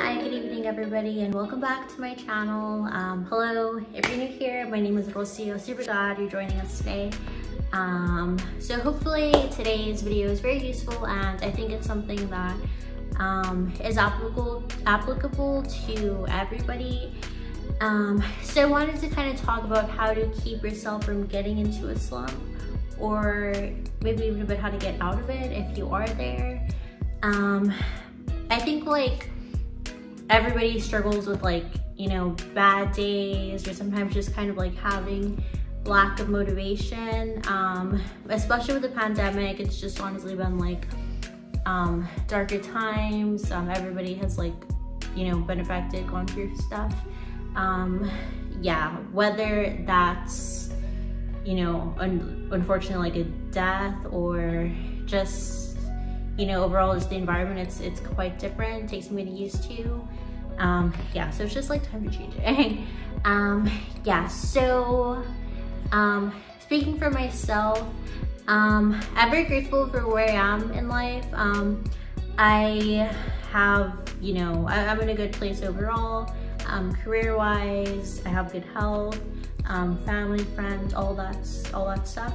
Hi, good evening everybody, and welcome back to my channel. Hello, if you're new here, my name is Rocio. Super glad you're joining us today. So hopefully today's video is very useful, and I think it's something that is applicable to everybody. So I wanted to kind of talk about how to keep yourself from getting into a slump, or maybe even a bit how to get out of it if you are there. I think like everybody struggles with bad days, or sometimes just kind of like having lack of motivation, especially with the pandemic. It's just honestly been like darker times. Everybody has been affected, gone through stuff. Yeah, whether that's unfortunately like a death, or just overall just the environment, it's quite different. It takes me to get used to. Yeah, so it's just like time for changing. Yeah, so speaking for myself, I'm very grateful for where I am in life. I have, I'm in a good place overall. Career-wise, I have good health, family, friends, all that stuff.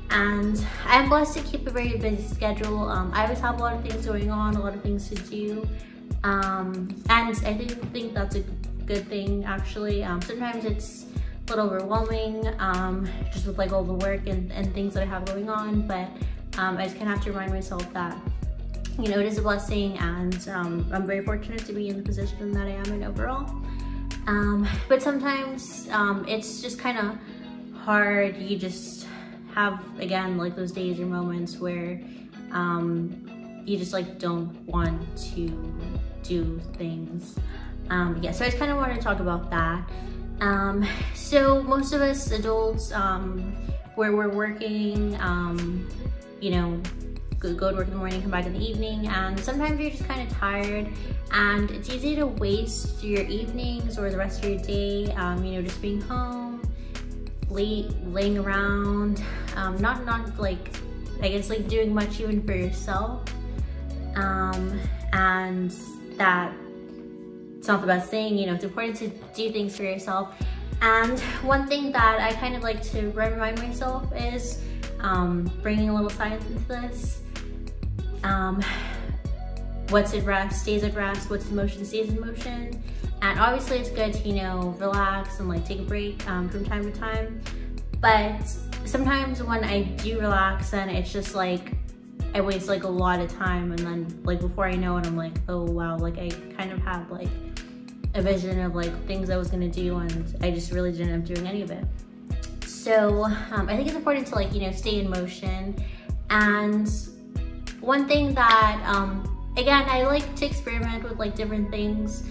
And I'm blessed to keep a very busy schedule. I always have a lot of things going on, a lot of things to do. And I think that's a good thing, actually. Sometimes it's a little overwhelming, just with all the work and things that I have going on, but I just kind of have to remind myself that, it is a blessing, and I'm very fortunate to be in the position that I am in overall. But sometimes it's just kind of hard. You just have, again, those days or moments where you just don't want to do things. Yeah, so I just kind of want to talk about that. So most of us adults, where we're working, go to work in the morning, come back in the evening, and sometimes you're just kind of tired, and it's easy to waste your evenings or the rest of your day, just being home, laying around, not doing much even for yourself, and that it's not the best thing. It's important to do things for yourself. And one thing that I kind of like to remind myself is bringing a little science into this. What's at rest stays at rest, what's in motion stays in motion. And obviously it's good to, relax and take a break from time to time. But sometimes when I do relax, then it's just I waste a lot of time, and then before I know it, I'm oh wow, I kind of have a vision of things I was gonna do, and I just really didn't end up doing any of it. So I think it's important to stay in motion. And one thing that again, I like to experiment with different things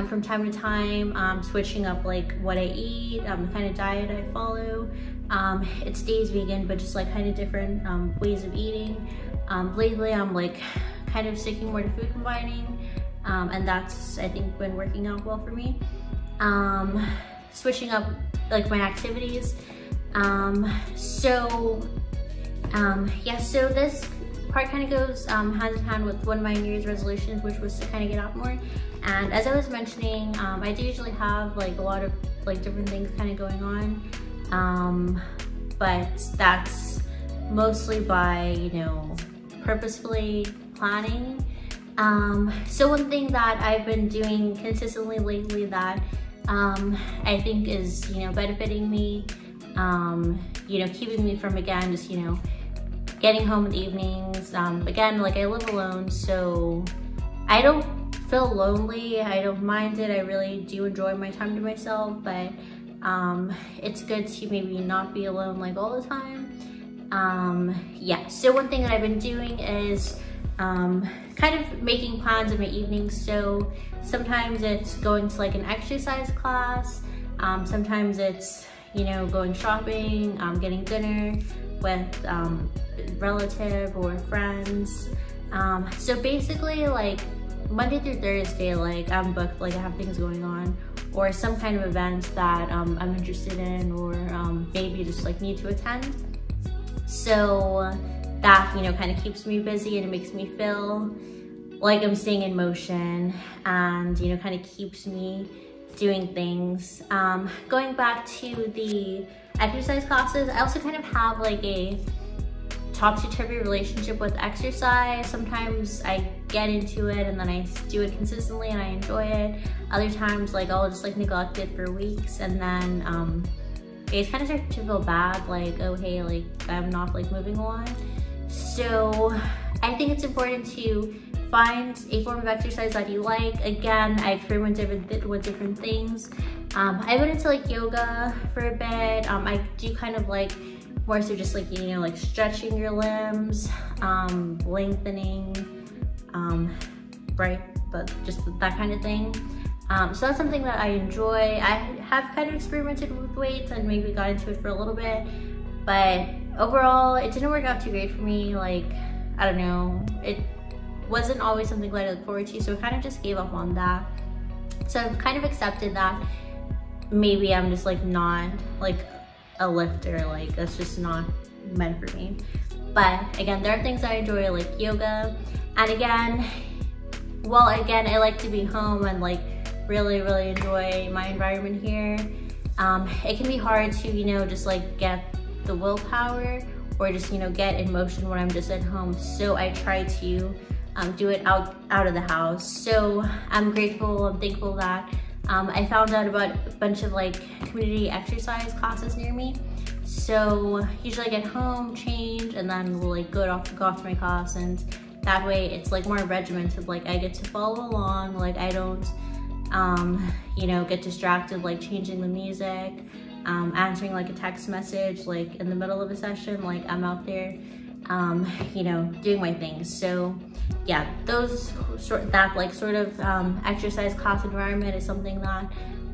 from time to time, switching up what I eat, the kind of diet I follow. It stays vegan, but just kind of different ways of eating. Lately I'm kind of sticking more to food combining, and that's, I think, been working out well for me. Switching up my activities. Yeah, so this part kind of goes hand in hand with one of my New Year's resolutions, which was to kind of get out more. And as I was mentioning, I do usually have a lot of different things kind of going on, but that's mostly by purposefully planning. So one thing that I've been doing consistently lately that I think is benefiting me, keeping me from, again, just getting home in the evenings. Again, I live alone, so I don't feel lonely. I don't mind it. I really do enjoy my time to myself, but it's good to maybe not be alone all the time. Yeah, so one thing that I've been doing is kind of making plans in my evenings. So sometimes it's going to an exercise class, sometimes it's going shopping, getting dinner with relative or friends. So basically Monday through Thursday, I'm booked, I have things going on, or some kind of event that I'm interested in, or maybe just need to attend. So that kind of keeps me busy, and it makes me feel like I'm staying in motion and, you know, kind of keeps me doing things. Going back to the exercise classes, I also kind of have like a topsy-turvy relationship with exercise. Sometimes I get into it and then I do it consistently and I enjoy it. Other times, like, I'll just like neglect it for weeks, and then I just kind of start to feel bad, like, oh hey, like I'm not like moving on. So I think it's important to find a form of exercise that you like. Again, I experimented with different things. I went into like yoga for a bit. I do kind of like more so just like, you know, like stretching your limbs, lengthening, right, but just that kind of thing. So that's something that I enjoy. I have kind of experimented with weights and maybe got into it for a little bit, but overall it didn't work out too great for me. Like, I don't know, it wasn't always something that I look forward to, so I kind of just gave up on that. So I've kind of accepted that maybe I'm just like not like a lifter, like that's just not meant for me. But again, there are things I enjoy, like yoga. And again, well, again, I like to be home and like really enjoy my environment here. It can be hard to, you know, just like get the willpower or just, you know, get in motion when I'm just at home. So I try to do it out of the house. So I'm grateful and thankful that I found out about a bunch of like community exercise classes near me. So usually I get home, change, and then we'll like go off to my class, and that way it's like more regimented. Like I get to follow along, like I don't you know, get distracted like changing the music, answering like a text message like in the middle of a session. Like I'm out there you know, doing my things. So yeah, those sort of exercise class environment is something that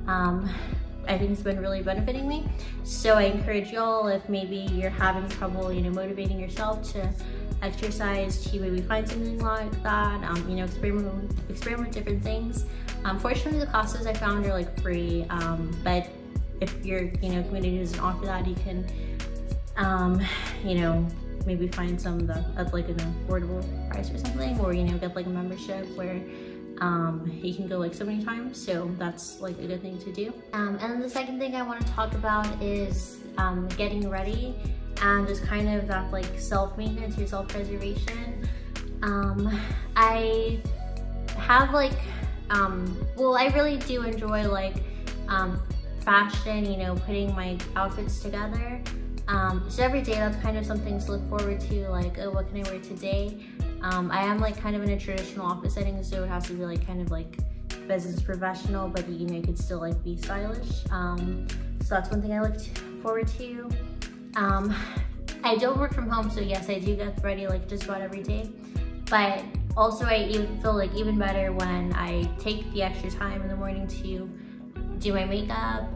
I think has been really benefiting me. So I encourage y'all, if maybe you're having trouble, you know, motivating yourself to exercise, to maybe find something like that, you know, experiment with different things. Fortunately, the classes I found are like free, but if your, you know, community doesn't offer that, you can you know, maybe find some at like an affordable price or something, or, you know, get like a membership where you can go like so many times. So that's like a good thing to do. And then the second thing I want to talk about is getting ready and just kind of that like self-maintenance or self-preservation. I have like well, I really do enjoy like fashion, you know, putting my outfits together. So every day that's kind of something to look forward to, like, oh, what can I wear today? I am like kind of in a traditional office setting, so it has to be like kind of like business professional, but you know, you could still like be stylish. So that's one thing I look forward to. I don't work from home, so yes, I do get ready like just about every day, but also I even feel like even better when I take the extra time in the morning to do my makeup.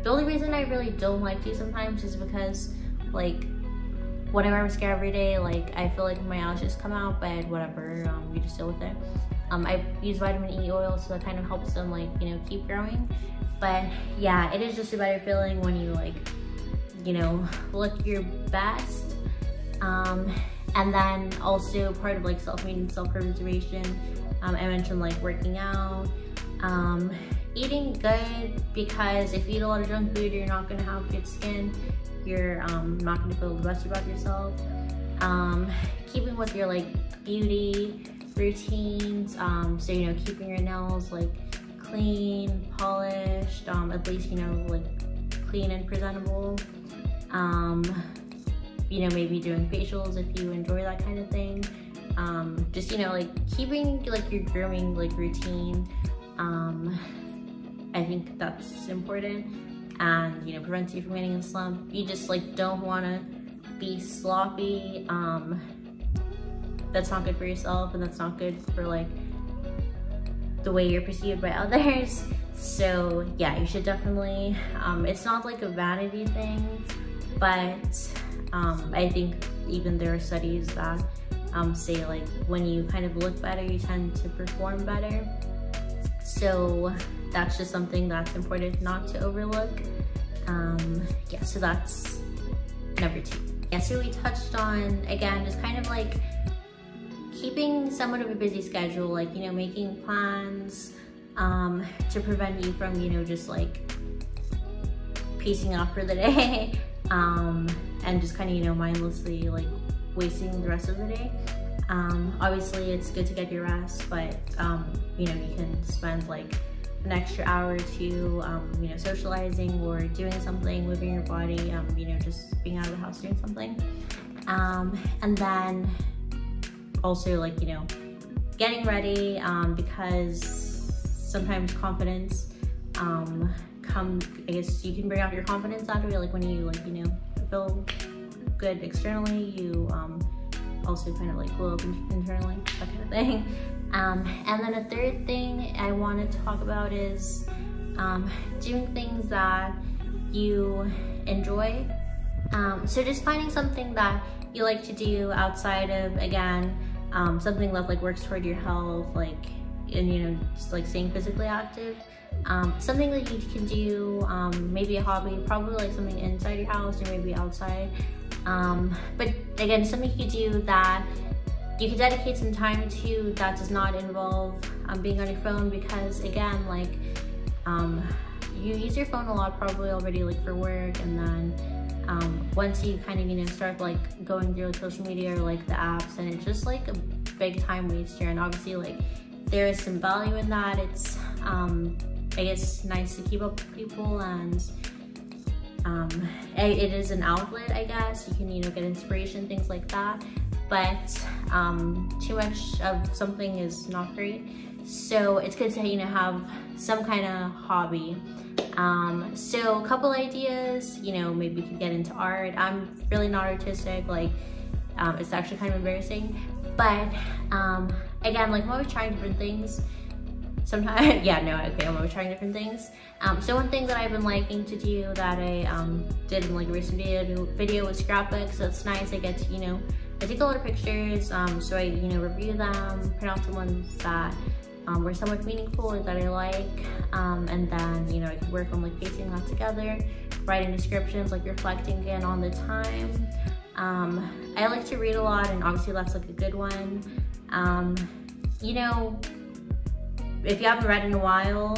The only reason I really don't like to sometimes is because like when I wear mascara every day, like I feel like my eyelashes come out, but whatever, you just deal with it. I use vitamin E oil, so that kind of helps them like, you know, keep growing. But yeah, it is just a better feeling when you like, you know, look your best. And then also part of like self-maintenance, self-preservation, I mentioned like working out, eating good, because if you eat a lot of junk food, you're not gonna have good skin. You're not gonna feel the best about yourself. Keeping with your like beauty routines, so you know, keeping your nails like clean, polished, at least, you know, like clean and presentable. You know, maybe doing facials if you enjoy that kind of thing. Just, you know, like keeping like your grooming like routine. I think that's important, and you know, prevents you from getting a slump. You just like don't want to be sloppy. That's not good for yourself, and that's not good for like the way you're perceived by others. So yeah, you should definitely, it's not like a vanity thing, but I think even there are studies that say like when you kind of look better, you tend to perform better. So that's just something that's important not to overlook. Yeah, so that's number 2. Yeah, so we touched on, again, just kind of like keeping somewhat of a busy schedule, like, you know, making plans to prevent you from, you know, just like piecing off for the day and just kind of, you know, mindlessly like wasting the rest of the day. Obviously it's good to get your rest, but you know, you can spend like an extra hour or two, you know, socializing or doing something, moving your body, you know, just being out of the house doing something. And then also, like, you know, getting ready, because sometimes confidence I guess you can bring out your confidence out of it, like when you, like, you know, feel good externally, you also kind of like glow up internally, that kind of thing. And then a third thing I want to talk about is doing things that you enjoy. So just finding something that you like to do outside of, again, something that like works toward your health, like, and, you know, just like staying physically active. Something that you can do, maybe a hobby, probably like something inside your house or maybe outside. But again, something you can do that you can dedicate some time to that does not involve being on your phone, because again, like, you use your phone a lot probably already, like for work, and then once you kind of, you know, start like going through like social media or like the apps, and it's just like a big time waster. And obviously, like, there is some value in that. It's I guess nice to keep up with people, and it is an outlet, I guess. You can, you know, get inspiration, things like that. But too much of something is not great. So it's good to, you know, have some kind of hobby. So a couple ideas, you know, maybe you could get into art. I'm really not artistic, like, it's actually kind of embarrassing. But again, like, I'm always trying different things. Sometimes, yeah, no, okay, I'm always trying different things. So one thing that I've been liking to do that I did in like a recent video was scrapbooks. So it's nice. I get to, you know, I take a lot of pictures, so I, you know, review them, print out the ones that were somewhat meaningful or that I like, and then, you know, I can work on like piecing that together, writing descriptions, like reflecting again on the time. I like to read a lot, and obviously that's like a good one. You know, if you haven't read in a while,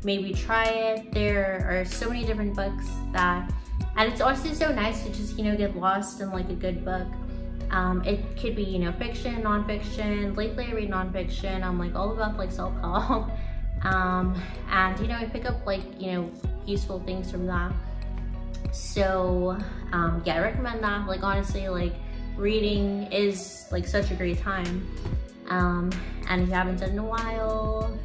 maybe try it. There are so many different books that, and it's also so nice to just, you know, get lost in like a good book. It could be, you know, fiction, nonfiction. Lately I read nonfiction. I'm like all about like self-help. And, you know, I pick up like, you know, useful things from that. So, yeah, I recommend that. Like, honestly, like, reading is like such a great time. And if you haven't done it in a while,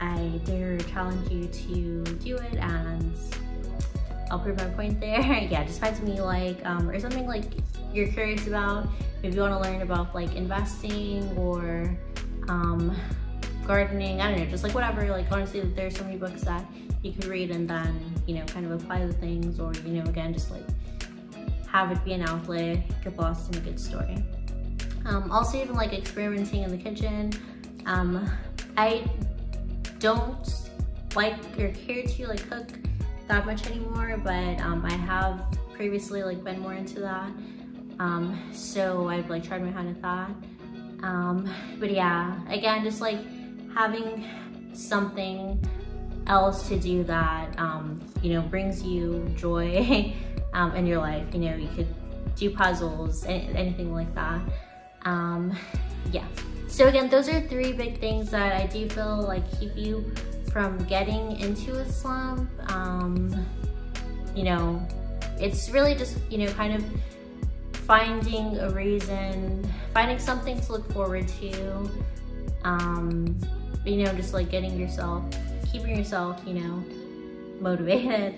I dare challenge you to do it, and I'll prove my point there. Yeah, just find something you like, or something like you're curious about. Maybe you want to learn about like investing or gardening, I don't know, just like whatever. Like, honestly, there's so many books that you could read and then, you know, kind of apply the things, or, you know, again, just like have it be an outlet, get lost in a good story. Also, even like experimenting in the kitchen. I don't like or care to like cook that much anymore, but I have previously like been more into that. So I've like tried my hand at that. But yeah, again, just like having something else to do that, you know, brings you joy in your life. You know, you could do puzzles, anything like that. Yeah. So again, those are 3 big things that I do feel like keep you from getting into a slump. You know, it's really just, you know, kind of finding a reason, finding something to look forward to, you know, just like keeping yourself, you know, motivated.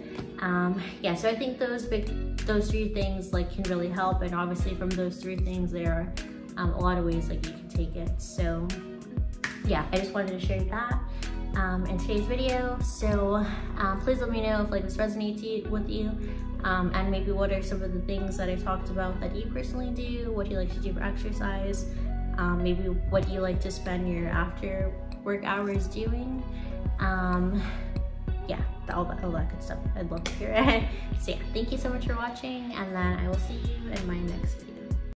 Yeah, so I think those 3 things like can really help, and obviously from those 3 things there are a lot of ways like you can take it. So yeah, I just wanted to share that in today's video. So please let me know if like this resonates with you, and maybe what are some of the things that I talked about that you personally do, what you like to do for exercise, maybe what you like to spend your after work hours doing. Yeah, all that good stuff. I'd love to hear it. So yeah, thank you so much for watching, and then I will see you in my next video.